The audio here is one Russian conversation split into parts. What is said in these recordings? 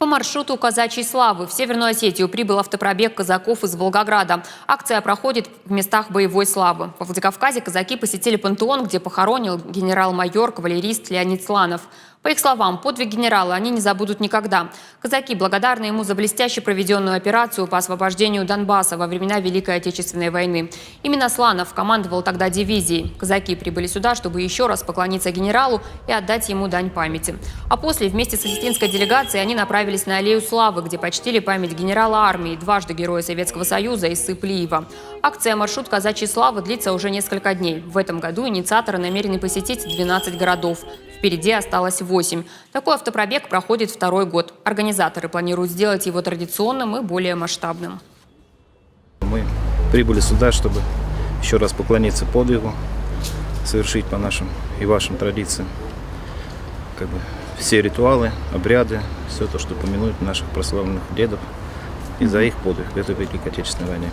По маршруту казачьей славы в Северную Осетию прибыл автопробег казаков из Волгограда. Акция проходит в местах боевой славы. Во Владикавказе казаки посетили пантеон, где похоронил генерал-майор, кавалерист Леонид Сланов. По их словам, подвиг генерала они не забудут никогда. Казаки благодарны ему за блестяще проведенную операцию по освобождению Донбасса во времена Великой Отечественной войны. Именно Сланов командовал тогда дивизией. Казаки прибыли сюда, чтобы еще раз поклониться генералу и отдать ему дань памяти. А после вместе с осетинской делегацией они направились на Аллею Славы, где почтили память генерала армии, дважды Героя Советского Союза Исы Плиева. Акция «Маршрут казачьей славы» длится уже несколько дней. В этом году инициаторы намерены посетить 12 городов. Впереди осталось 8. Такой автопробег проходит второй год. Организаторы планируют сделать его традиционным и более масштабным. Мы прибыли сюда, чтобы еще раз поклониться подвигу, совершить по нашим и вашим традициям все ритуалы, обряды, все то, что помянуть наших прославленных дедов и за их подвиг в этой Великой Отечественной войне.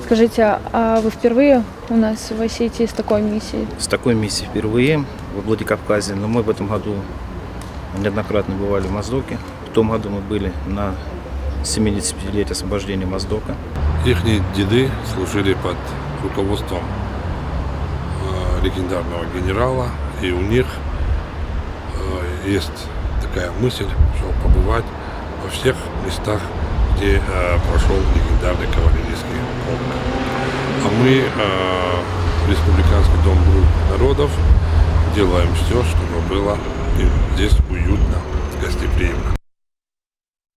Скажите, а вы впервые у нас в Осетии с такой миссией? С такой миссией впервые во Владикавказе, но мы в этом году неоднократно бывали в Моздоке. В том году мы были на 75-летие освобождения Моздока. Их деды служили под руководством легендарного генерала, и у них есть такая мысль, что побывать во всех местах, где прошел легендарный кавалерийский полк. А мы, Республиканский дом дружбы народов, делаем все, чтобы было здесь уютно, гостеприимно.